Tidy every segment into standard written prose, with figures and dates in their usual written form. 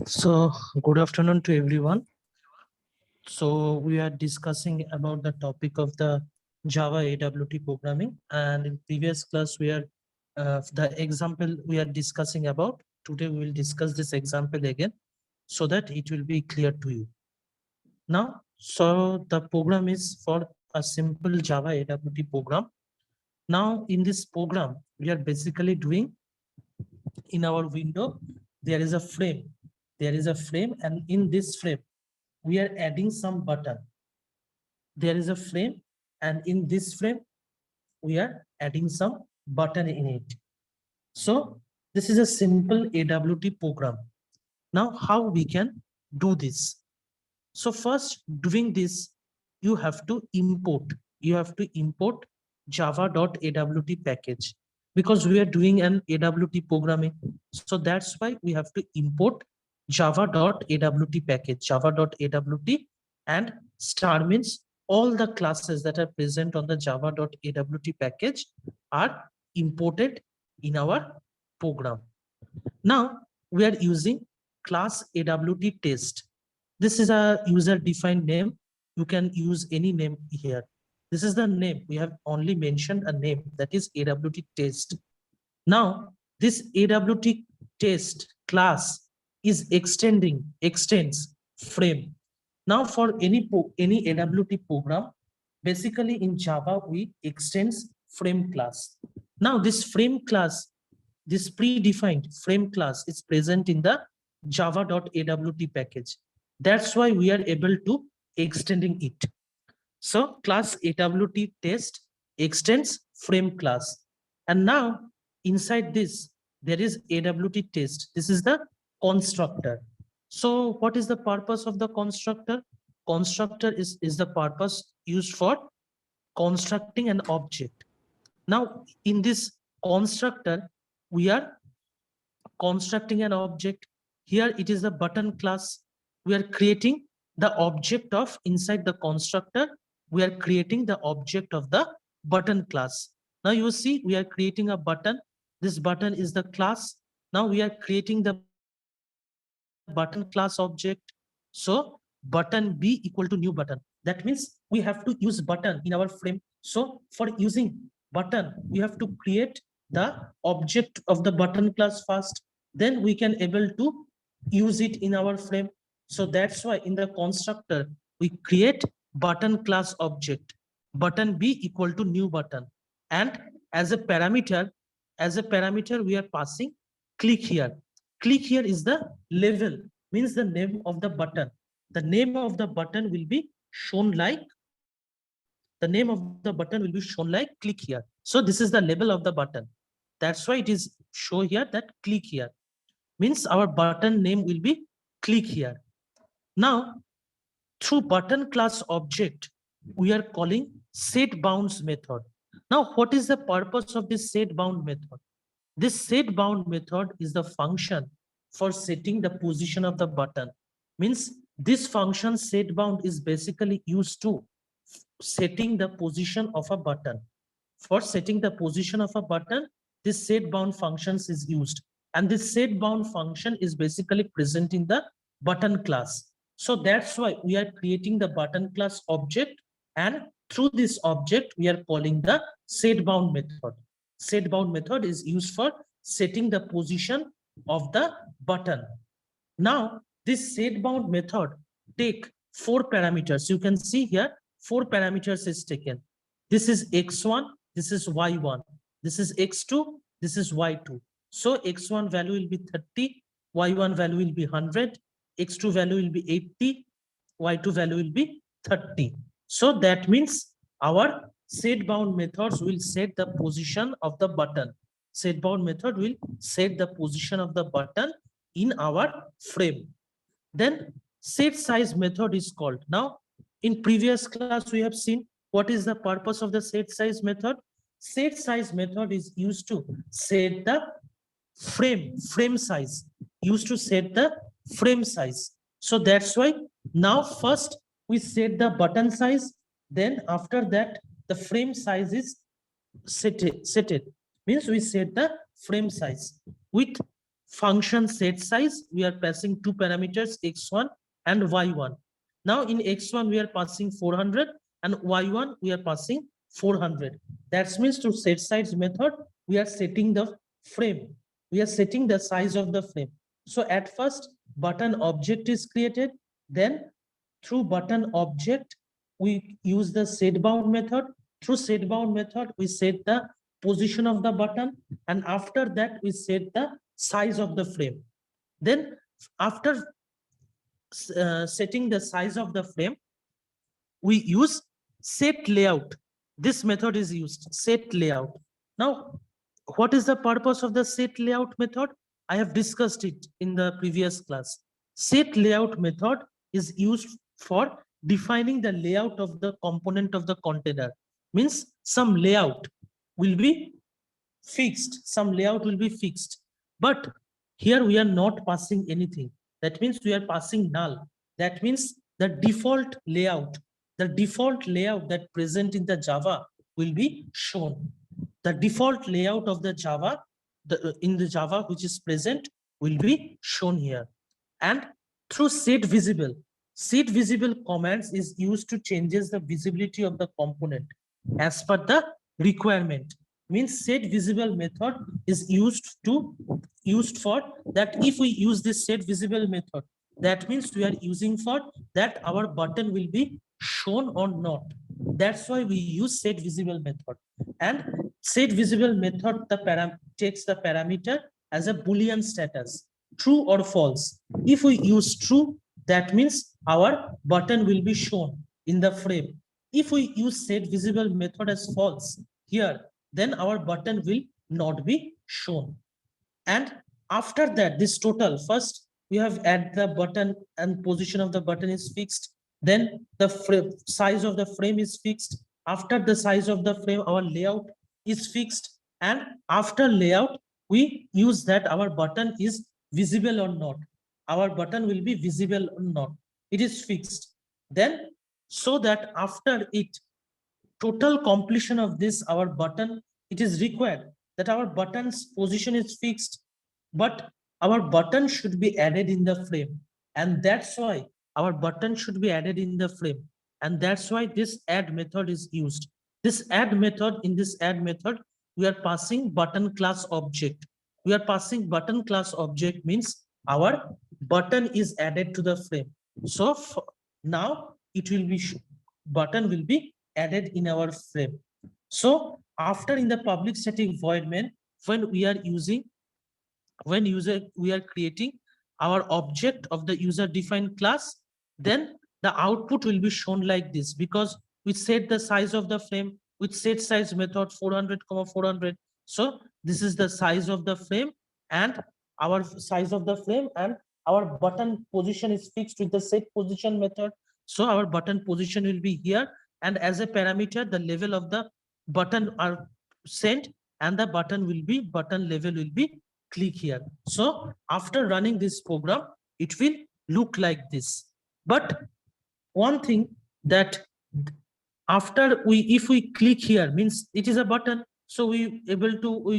So, good afternoon to everyone. So, we are discussing about the topic of the Java AWT programming, and in previous class we are the example we are discussing about. Today we will discuss this example again, so that it will be clear to you. Now, so the program is for a simple Java AWT program. Now, in this program, we are basically doing in our window there is a frame. There is a frame, and in this frame we are adding some button. There is a frame, and in this frame we are adding some button in it. So this is a simple AWT program. Now how we can do this? So first, doing this, you have to import java.awt package, because we are doing an AWT programming. So that's why we have to import java.awt package, java.awt, and star means all the classes that are present on the java.awt package are imported in our program. Now we are using class AWT test. This is a user defined name. You can use any name here. This is the name. We have only mentioned a name, that is AWT test. Now this AWT test class is extends frame. Now for any AWT program, basically in Java we extends frame class. Now this frame class, this predefined frame class is present in the java.awt package. That's why we are able to extending it. So class AWT test extends frame class. And now inside this, there is AWT test. This is the constructor. So what is the purpose of the constructor? Constructor is the purpose used for constructing an object. Now in this constructor, we are constructing an object. Here it is the button class. We are creating the object of inside the constructor. We are creating the object of the button class. Now you see we are creating a button. This button is the class. Now we are creating the button class object. So button B equal to new button. That means we have to use button in our frame. So for using button, we have to create the object of the button class first. Then we can able to use it in our frame. So that's why in the constructor, we create button class object, button B equal to new button. And as a parameter, we are passing click here. Click here is the level, means the name of the button. The name of the button will be shown like, click here. So this is the level of the button. That's why it is show here that click here. Means our button name will be click here. Now, through button class object, we are calling setBounds method. Now, what is the purpose of this setBound method? This setBound method is the function for setting the position of the button. Means this function setBound is basically used to setting the position of a button. For setting the position of a button, this setBound functions is used. And this setBound function is basically present in the button class. So that's why we are creating the button class object, and through this object we are calling the setBound method. SetBound method is used for setting the position of the button. Now this setBound method take 4 parameters. You can see here 4 parameters is taken. This is x1, this is y1, this is x2, this is y2. So x1 value will be 30, y1 value will be 100, x2 value will be 80, y2 value will be 30. So that means our setBound methods will set the position of the button. SetBound method will set the position of the button in our frame. Then set size method is called. Now, in previous class, we have seen what is the purpose of the set size method. Set size method is used to set the frame size, used to set the frame size. So that's why now first we set the button size, then after that the frame size is set it. Means we set the frame size with function set size. We are passing 2 parameters x1 and y1. Now in x1 we are passing 400 and y1 we are passing 400. That means to set size method we are setting the frame, we are setting the size of the frame. So at first button object is created, then through button object we use the setBound method. Through setBound method we set the position of the button, and after that we set the size of the frame. Then after setting the size of the frame, we use set layout. This method is used, set layout. Now what is the purpose of the set layout method? I have discussed it in the previous class. Set layout method is used for defining the layout of the component of the container. Means some layout will be fixed, some layout will be fixed. But here we are not passing anything. That means we are passing null. That means the default layout that present in the Java will be shown. The default layout of the Java, in the Java which is present will be shown here. And through set visible commands is used to changes the visibility of the component as per the requirement. Means set visible method is used for that. If we use this set visible method, that means we are using for that our button will be shown or not. That's why we use set visible method. And set visible method takes the parameter as a Boolean status, true or false. If we use true, that means our button will be shown in the frame. If we use set visible method as false here, then our button will not be shown. And after that, this total, first we have add the button and position of the button is fixed. Then the size of the frame is fixed. After the size of the frame, our layout is fixed. And after layout, we use that our button is visible or not. Our button will be visible or not. It is fixed. Then so that after it, total completion of this, our button, it is required that our button's position is fixed, but our button should be added in the frame. And that's why our button should be added in the frame. And that's why this add method is used. This add method, in this add method, we are passing button class object. We are passing button class object means our button is added to the frame. So now it will be, button will be added in our frame. So after in the public static void main, when we are using, we are creating our object of the user defined class, then the output will be shown like this, because we set the size of the frame with set size method 400, 400. So this is the size of the frame and our size of the frame, and our button position is fixed with the set position method. So our button position will be here, and as a parameter, the level of the button are sent, and the button level will be click here. So after running this program, it will look like this. But one thing that after if we click here, means it is a button, so we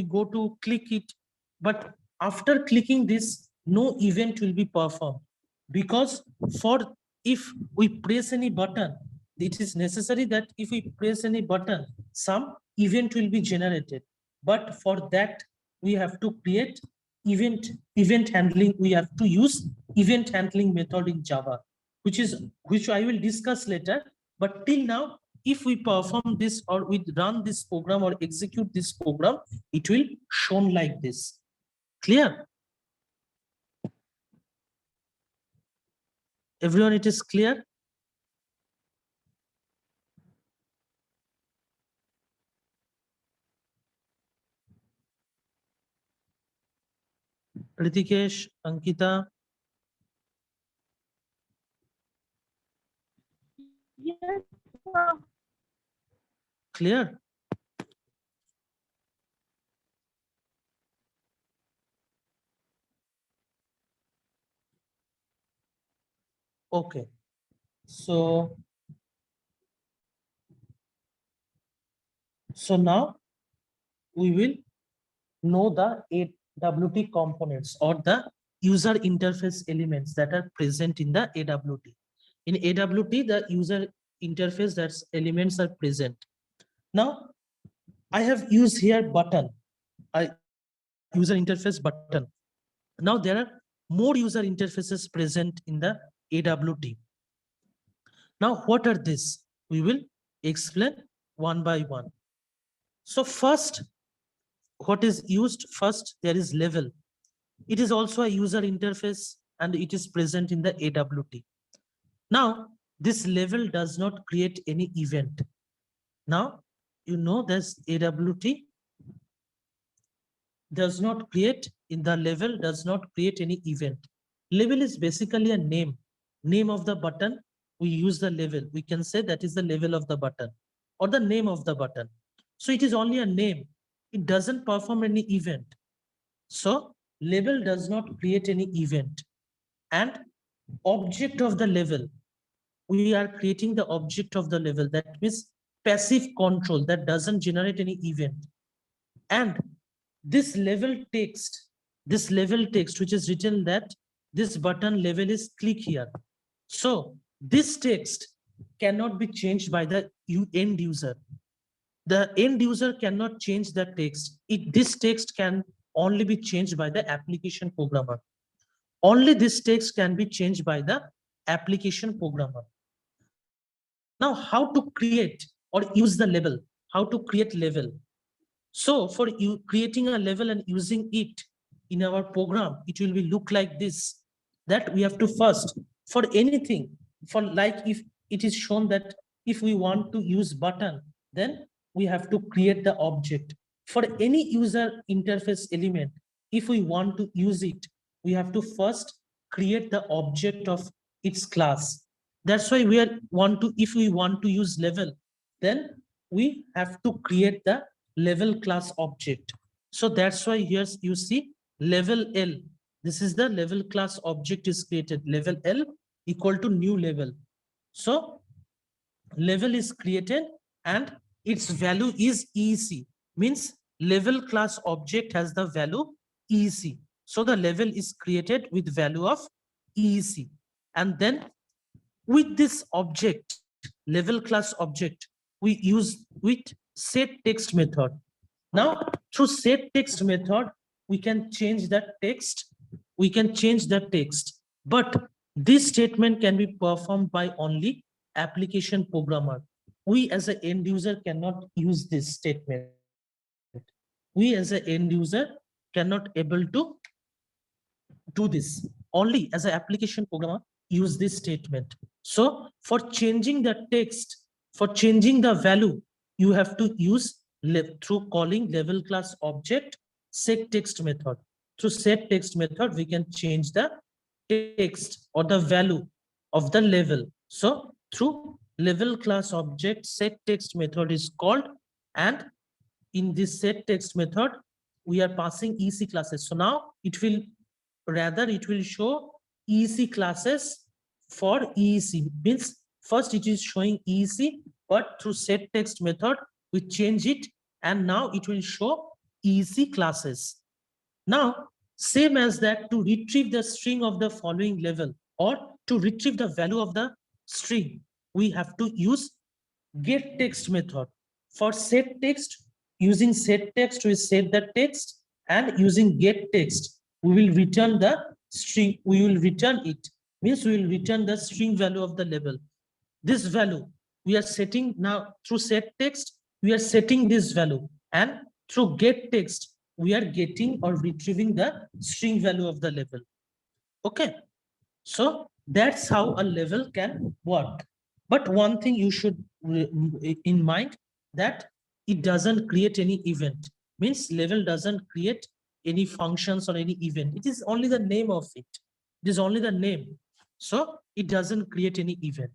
go to click it. But after clicking this, no event will be performed, because for if we press any button, it is necessary that if we press any button, some event will be generated. But for that, we have to create event handling. We have to use event handling method in Java, which I will discuss later. But till now, if we perform this or we run this program or execute this program, it will shown like this. Clear? Everyone, it is clear? Ritikesh, Ankita. Yes, Clear? Okay. So now we will know the AWT components or the user interface elements that are present in the AWT. In AWT, the user interface that's elements are present. Now, I have used here button, a user interface button. Now there are more user interfaces present in the AWT. Now, what are these? We will explain one by one. So first, what is used first? There is level. It is also a user interface and it is present in the AWT. Now, this level does not create any event. Now, you know this AWT does not create in the level, does not create any event. Level is basically a name of the button. We use the level. We can say that is the level of the button or the name of the button. So it is only a name. It doesn't perform any event. So level does not create any event. And object of the level, we are creating the object of the level. That means passive control that doesn't generate any event. And this level text, which is written that this button level is click here. So this text cannot be changed by the end user. The end user cannot change the text. This text can only be changed by the application programmer. Only this text can be changed by the application programmer. Now, how to create or use the level? How to create level? So for you creating a level and using it in our program, it will be look like this, that we have to first, for anything, for like if it is shown that if we want to use button, then we have to create the object. For any user interface element, if we want to use it, we have to first create the object of its class. That's why if we want to use level, then we have to create the level class object. So that's why here you see level L. This is the level class object is created. Level L equal to new level. So level is created and its value is EC. Means level class object has the value EC. So the level is created with value of EC. And then with this object, level class object, we use with set text method. Now, through set text method, we can change the text. We can change the text, but this statement can be performed by only application programmer. We as an end user cannot use this statement. We as an end user cannot able to do this. Only as an application programmer use this statement. So for changing the text, for changing the value, you have to use through calling level class object set text method. Through set text method, we can change the text or the value of the level. So through level class object set text method is called, and in this set text method, we are passing EC classes. So now it will show EC classes for EEC. Means first it is showing EEC, but through set text method, we change it and now it will show EEC classes. Now, same as that, to retrieve the string of the following level or to retrieve the value of the string, we have to use get text method. For set text, using set text, we set the text, and using get text, we will return the string, we will return it. Means we will return the string value of the label. This value we are setting now through set text, we are setting this value, and through get text, we are getting or retrieving the string value of the label. Okay, so that's how a level can work. But one thing you should in mind, that it doesn't create any event. Means level doesn't create any functions or any event. It is only the name of it. It is only the name. So it doesn't create any event.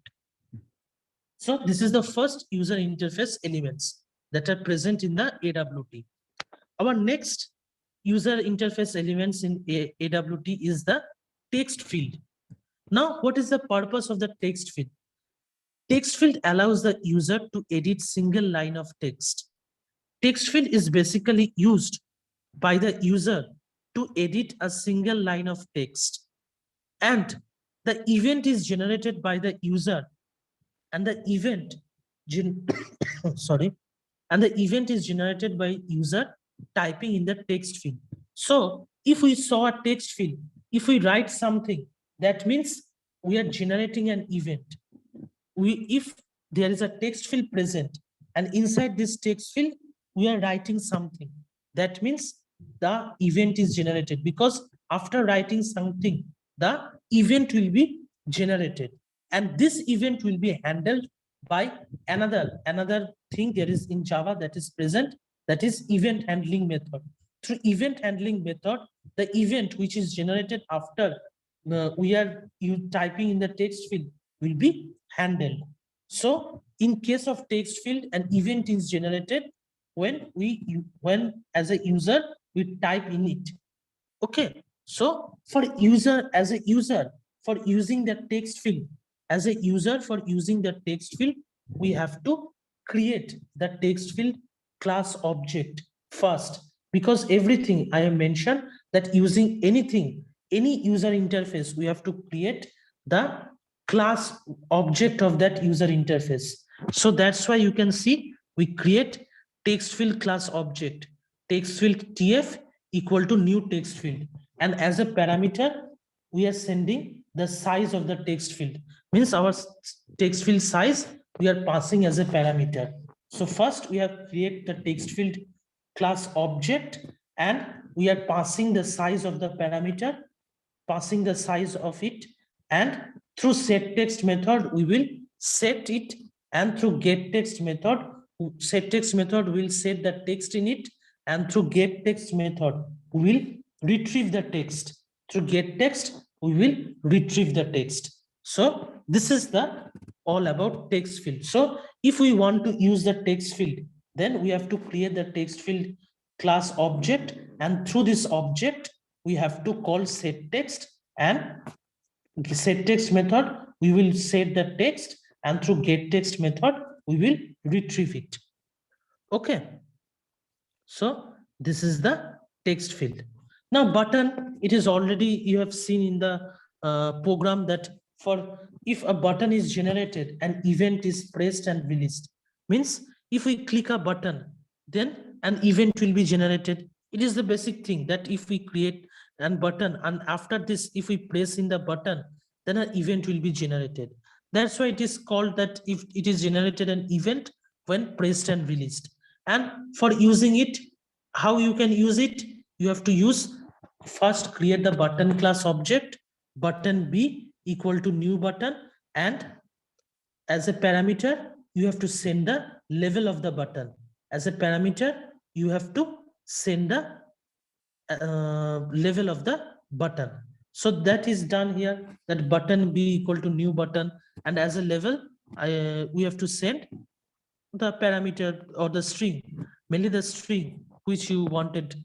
So this is the first user interface elements that are present in the AWT. Our next user interface elements in AWT is the text field. Now, what is the purpose of the text field? Text field allows the user to edit single line of text. Text field is basically used by the user to edit a single line of text. And the event is generated by the user, and the event sorry, and the event is generated by user typing in the text field. So if we saw a text field, if we write something, that means we are generating an event. If there is a text field present, and inside this text field we are writing something, that means the event is generated, because after writing something, the event will be generated, and this event will be handled by another thing there is in Java that is present, that is event handling method. Through event handling method, the event which is generated after we are typing in the text field will be handled. So in case of text field, an event is generated when as a user we type in it. Okay, so for user, as a user, for using the text field, as a user for using the text field, we have to create the text field class object first, because everything I have mentioned, that using anything, any user interface, we have to create the class object of that user interface. So that's why you can see we create text field class object, text field TF equal to new text field, and as a parameter we are sending the size of the text field. Means our text field size we are passing as a parameter. So first we have create the text field class object, and we are passing the size of the parameter, passing the size of it, and through set text method we will set it, and through get text method, set text method will set the text in it, and through get text method we will retrieve the text. Through get text we will retrieve the text. So this is the all about text field. So if we want to use the text field, then we have to create the text field class object, and through this object we have to call set text, and set text method we will set the text, and through get text method we will retrieve it. Okay, so this is the text field. Now button, it is already, you have seen in the program that for if a button is generated, an event is pressed and released. Means if we click a button, then an event will be generated. It is the basic thing that if we create a button, and after this if we press in the button, then an event will be generated. That's why it is called that if it is generated an event when pressed and released. And for using it, how you can use it, you have to use first create the button class object, button B equal to new button, and as a parameter you have to send the level of the button. As a parameter you have to send the level of the button. So that is done here, that button B equal to new button, and as a level we have to send the parameter or the string, mainly the string which you wanted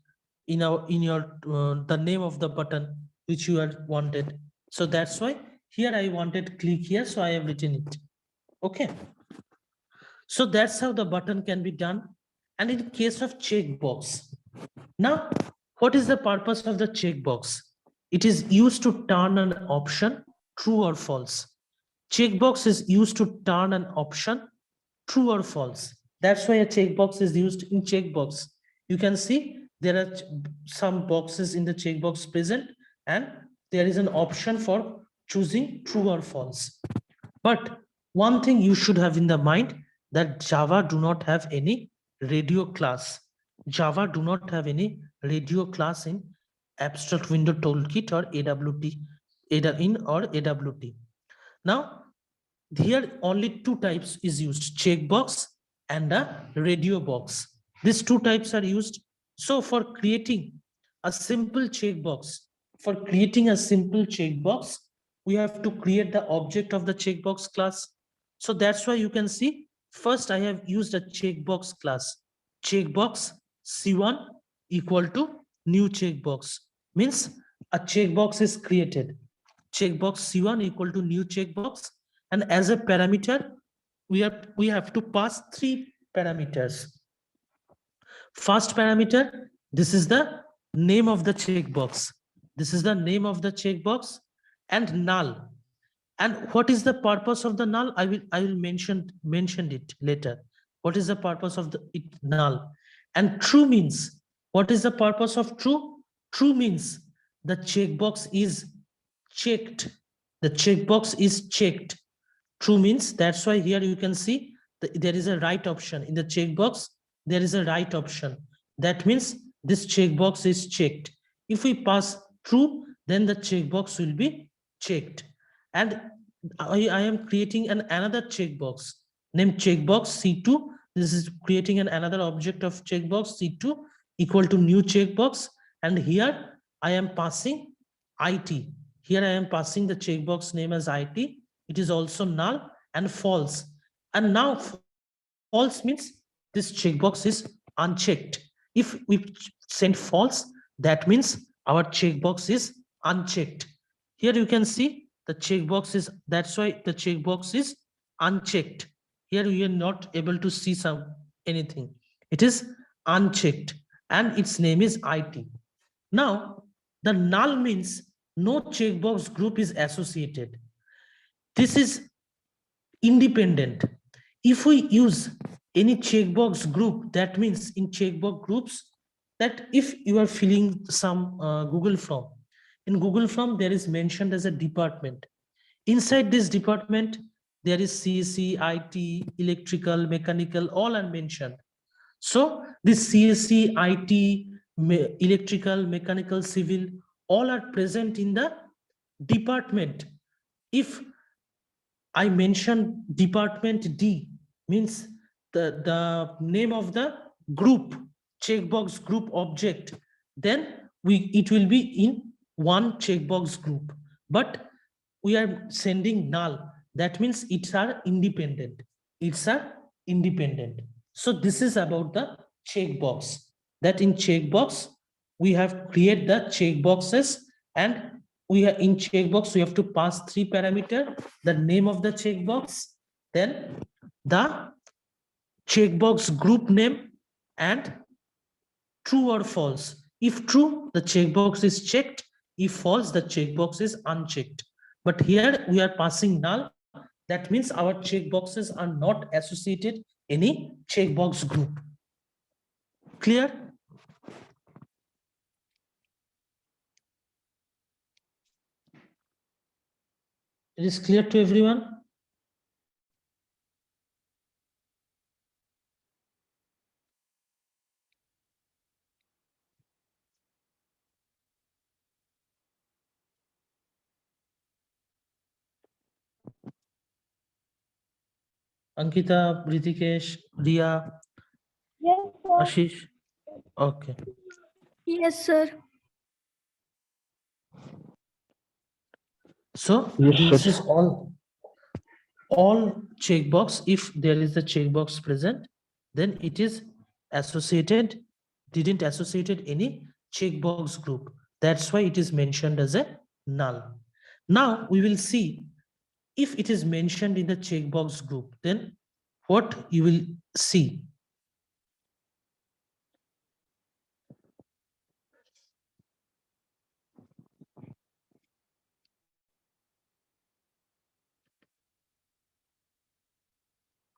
in your the name of the button which you are wanted. So that's why here I wanted click here, so I have written it. Okay, so that's how the button can be done. And in case of checkbox, now what is the purpose of the checkbox? It is used to turn an option true or false. Checkbox is used to turn an option true or false. That's why a checkbox is used in checkbox. You can see there are some boxes in the checkbox present, and there is an option for choosing true or false. But one thing you should have in the mind, that Java do not have any radio class. Java do not have any radio class in abstract window toolkit or AWT, or AWT. Now, here only two types is used, checkbox and a radio box. These two types are used. So for creating a simple checkbox, we have to create the object of the checkbox class. So that's why you can see first I have used a checkbox class. Checkbox C1 equal to new checkbox, means a checkbox is created. Checkbox C1 equal to new checkbox, and as a parameter we have to pass three parameters. First parameter, this is the name of the checkbox. This is the name of the checkbox, and null. And what is the purpose of the null? I will mention it later. What is the purpose of the null? And true means, what is the purpose of true? True means the checkbox is checked. The checkbox is checked. True means, that's why here you can see there is a right option in the checkbox. There is a right option. That means this checkbox is checked. If we pass true, then the checkbox will be checked. And I am creating another checkbox named checkbox C2. This is creating another object of checkbox C2 equal to new checkbox. And here I am passing IT. Here I am passing the checkbox name as IT. It is also null and false. And now false means this checkbox is unchecked. If we send false, that means our checkbox is unchecked. Here you can see the checkbox is, that's why the checkbox is unchecked. Here we are not able to see anything. It is unchecked and its name is IT. Now the null means no checkbox group is associated. This is independent. If we use any checkbox group, that means in checkbox groups, that if you are filling some Google form, in Google form there is mentioned as a department. Inside this department there is CSE, IT, electrical, mechanical, all are mentioned. So this CSE, IT, electrical, mechanical, civil, all are present in the department. If I mentioned department D, means the name of the group, checkbox group object, then it will be in one checkbox group. But we are sending null. That means it's are independent. It's are independent. So this is about the checkbox. That in checkbox, we have create the checkboxes, and we are in checkbox, we have to pass three parameter, the name of the checkbox, then the checkbox group name, and true or false. If true, the checkbox is checked. If false, the checkbox is unchecked. But here we are passing null. That means our checkboxes are not associated any checkbox group. Clear? It is clear to everyone? Ankita, Ritikesh, Ria, Yes, sir. Ashish. Okay. Yes, sir. So Yes, this sir. is all checkbox. If there is a checkbox present, then it is associated, didn't associated any checkbox group. That's why it is mentioned as a null. Now we will see if it is mentioned in the checkbox group, then what you will see.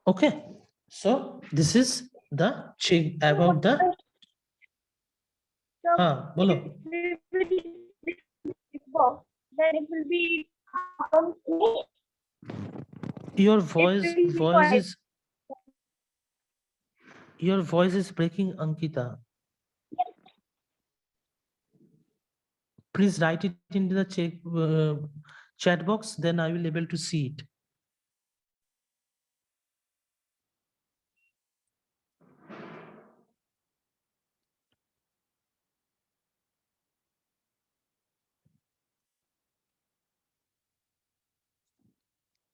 Okay, so this is the check about the bolo. Box, then it will be Your it will be quiet. voice is breaking, Ankita. Please write it into the chat box, then I will able to see it.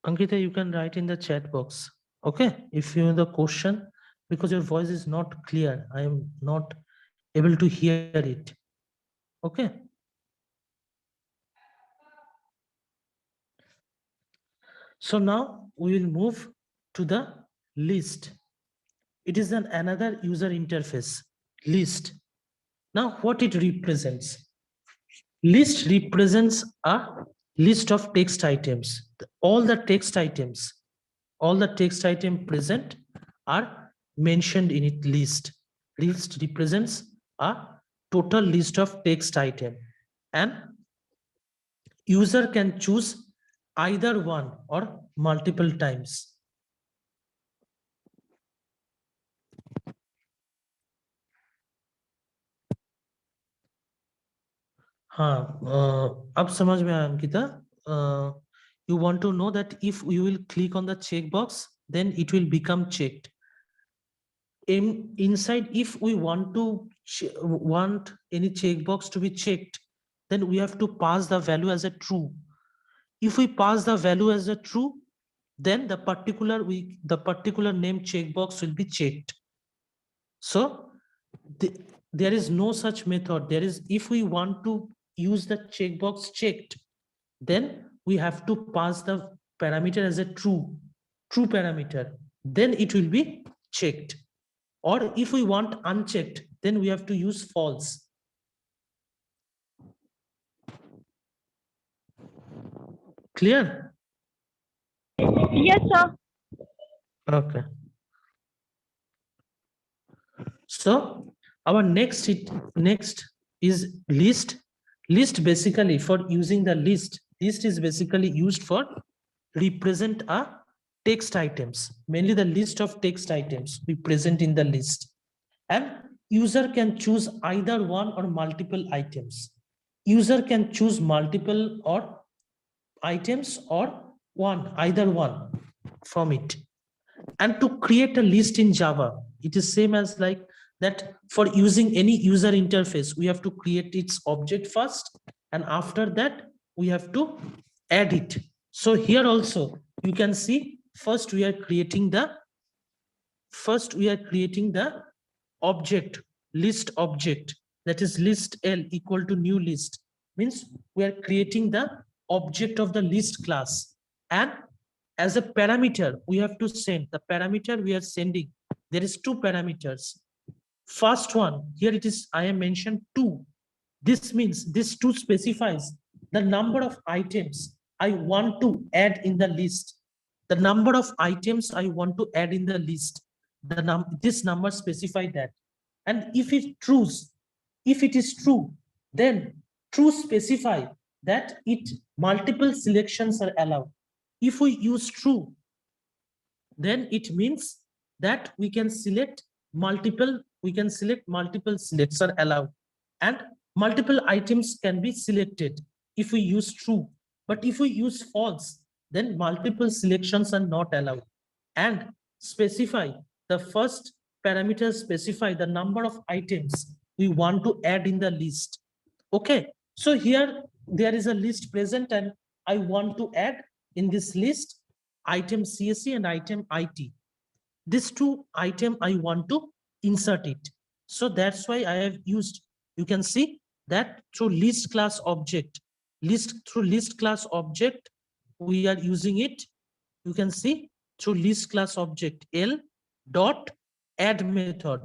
Ankita, you can write in the chat box. Okay, if you know the question, because your voice is not clear, I am not able to hear it. Okay. So now we will move to the list. It is another user interface, list. Now what it represents? List represents a list of text items. All the text items present are mentioned in it list. List represents a total list of text item, and user can choose either one or multiple times. अब समझ में आया Ankita. You want to know that if you will click on the checkbox, then it will become checked. Inside, if we want to want any checkbox to be checked, then we have to pass the value as a true. If we pass the value as a true, then the particular name checkbox will be checked. So there is no such method. There is, if we want to use the checkbox checked, then we have to pass the parameter as a true parameter. Then it will be checked. Or if we want unchecked, then we have to use false. Clear? Yes, sir. Okay. So our next is list. List basically for using the list. List is basically used for represent a text items, mainly the list of text items we present in the list. And user can choose either one or multiple items. User can choose multiple or items or either one from it. And to create a list in Java, it is same as like that. For using any user interface, we have to create its object first, and after that we have to add it. So here also you can see, first we are creating the object, list object, that is list L equal to new list, means we are creating the object of the list class. And as a parameter, we have to send the parameter we are sending. There is two parameters. First one, here it is, I am mentioned 2. This means this 2 specifies the number of items I want to add in the list. The number of items I want to add in the list. This number specify that. And if it is true, then true specify that multiple selections are allowed. If we use true, then it means that we can select multiple selects are allowed, and multiple items can be selected if we use true. But if we use false, then multiple selections are not allowed. And specify, the first parameter specify the number of items we want to add in the list. Okay, so here there is a list present, and I want to add in this list item CSE and item IT. These two item I want to insert it. So that's why I have used, you can see that through list class object, we are using it. You can see through list class object L dot add method.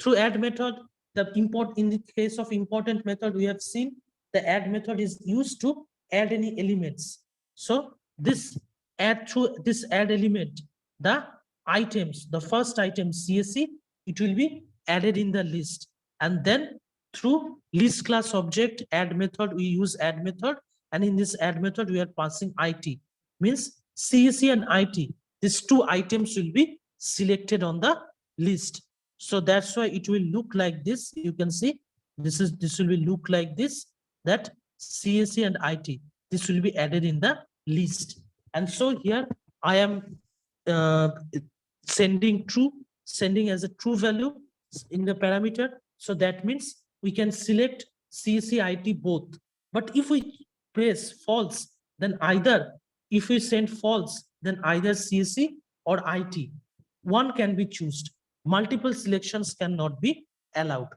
Through add method, in the case of important method, we have seen the add method is used to add any elements. So through this add element, the items, the first item CSC, it will be added in the list. And then through list class object add method, we use add method. And in this add method, we are passing IT. Means CSC and IT, these two items will be selected on the list. So that's why it will look like this. You can see this will be look like this, that CSC and IT, this will be added in the list. And so here I am sending as a true value in the parameter. So that means we can select CSC IT both. But if we press false, then either, if we send false, then either CSC or IT, one can be chosen. Multiple selections cannot be allowed.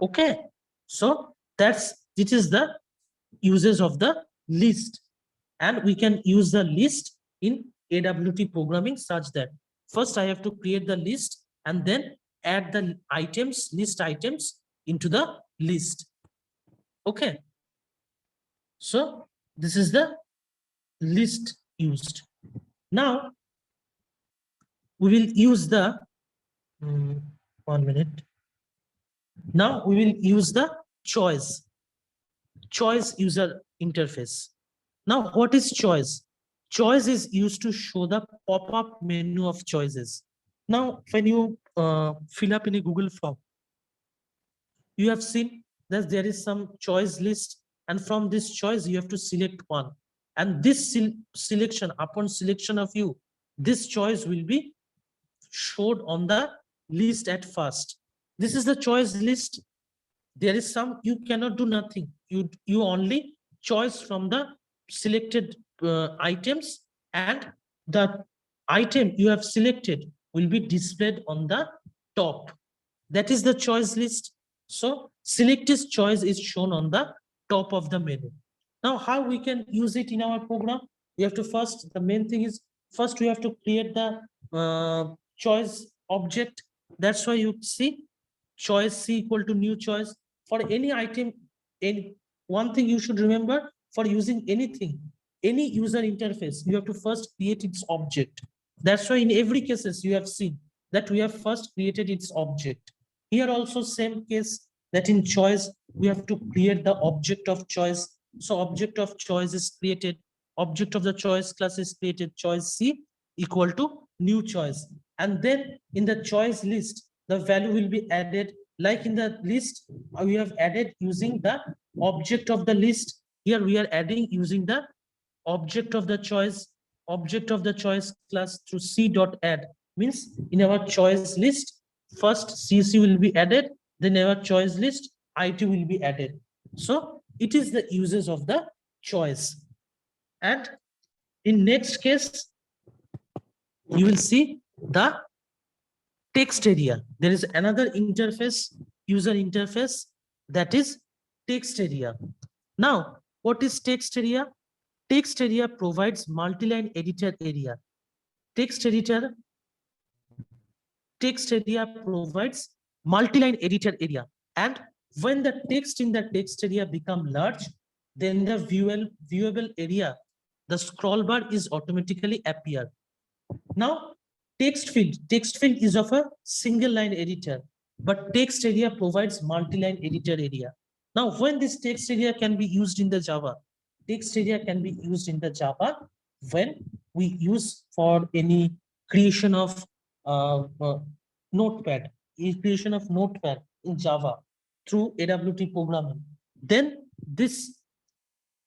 Okay, so it is the uses of the list. And we can use the list in AWT programming such that first I have to create the list and then add the items, list items into the list. Okay, so this is the list used. Now we will use the 1 minute. Now we will use the choice user interface. Now what is choice? Choice is used to show the pop-up menu of choices. Now when you fill up in a Google form, you have seen that there is some choice list, and from this choice you have to select one. And this selection, upon selection of you, this choice will be showed on the list at first. This is the choice list. There is some, you cannot do nothing. You only choice from the selected items, and the item you have selected will be displayed on the top. That is the choice list. So selected choice is shown on the top of the menu. Now how we can use it in our program? We have to first, the main thing is first we have to create the choice object. That's why you see choice C equal to new choice. For any item, one thing you should remember, for using anything, any user interface, you have to first create its object. That's why in every cases you have seen that we have first created its object. Here also same case, that in choice we have to create the object of choice. So object of choice is created, object of the choice class is created, choice C equal to new choice. And then in the choice list, the value will be added. Like in the list, we have added using the object of the list. Here we are adding using the object of the choice class through C.add. Means in our choice list, first CC will be added, then our choice list IT will be added. So it is the uses of the choice. And in next case, you will see the text area. There is another interface, user interface, that is text area. Now, what is text area? Text area provides multi-line editor area. Text area provides multi-line editor area. And when the text in the text area become large, then the viewable area, the scroll bar is automatically appear. Now, text field is of a single line editor, but text area provides multi-line editor area. Now, when this text area can be used in the Java? Text area can be used in the Java when we use for any creation of notepad, creation of notepad in Java through AWT programming. Then this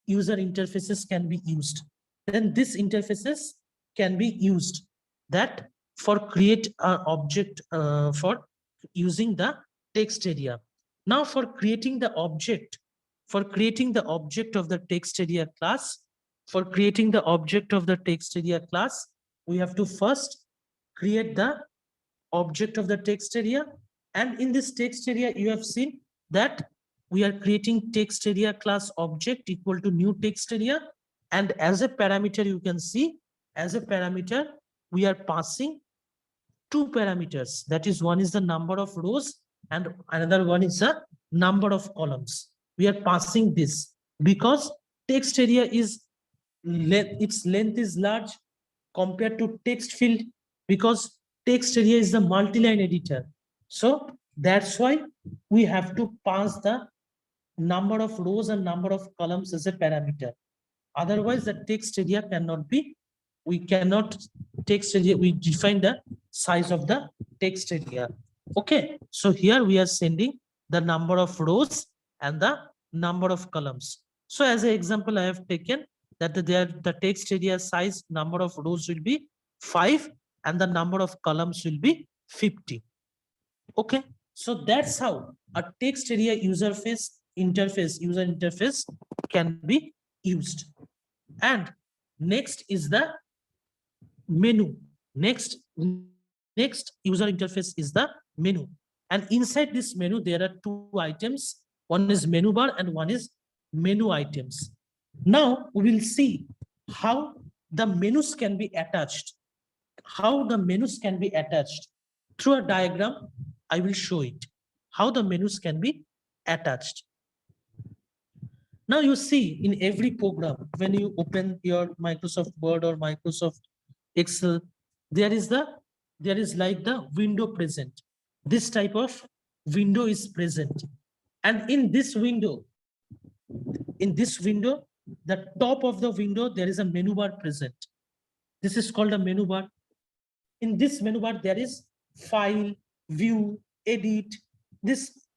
user interfaces can be used. Then this interfaces can be used that for create an object for using the text area. Now for creating the object of the text area class, we have to first create the object of the text area. And in this text area, you have seen that we are creating text area class object equal to new text area. And as a parameter, you can see, as a parameter, we are passing two parameters. That is, one is the number of rows and another one is the number of columns. We are passing this because text area is its length is large compared to text field. because text area is the multi-line editor. So that's why we have to pass the number of rows and number of columns as a parameter. Otherwise, the text area cannot be, we cannot text area, we define the size of the text area. Okay, so here we are sending the number of rows and the number of columns. So as an example, I have taken that the text area size number of rows will be 5 and the number of columns will be 50. Okay, so that's how a text area user interface can be used. And next is the menu. Next user interface is the menu. And inside this menu, there are two items. One is menu bar and one is menu items. Now we will see how the menus can be attached. How the menus can be attached. Through a diagram, I will show it. How the menus can be attached. Now you see in every program, when you open your Microsoft Word or Microsoft Excel, there is like the window present. This type of window is present. And in this window, the top of the window, there is a menu bar present. This is called a menu bar. In this menu bar, there is file, view, edit. This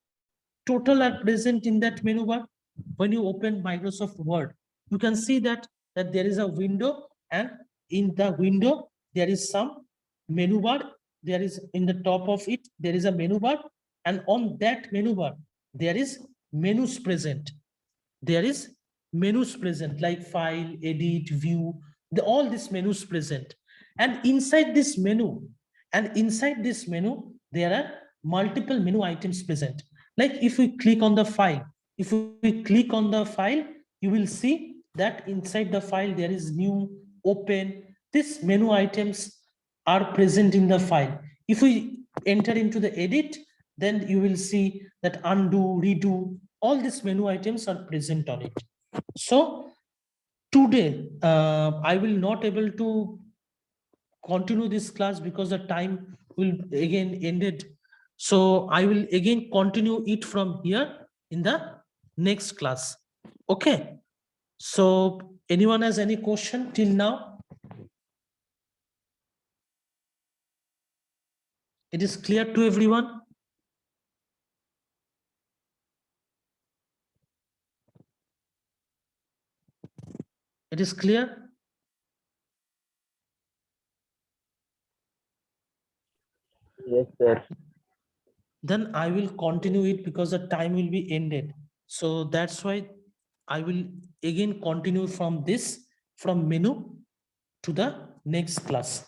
total are present in that menu bar. When you open Microsoft Word, you can see that there is a window, and in the window, there is some menu bar. There is in the top of it, there is a menu bar, and on that menu bar, there is menus present. There is menus present like file, edit, view, all these menus present. And inside this menu, there are multiple menu items present. Like if we click on the file, you will see that inside the file, there is new, open. These menu items are present in the file. If we enter into the edit, then you will see that undo, redo, all these menu items are present on it. So today, I will not able to continue this class because the time will again ended. So I will again continue it from here in the next class. Okay. So anyone has any question till now? It is clear to everyone? It is clear? Yes, sir. Then I will continue it because the time will be ended. So that's why I will again continue from menu to the next class.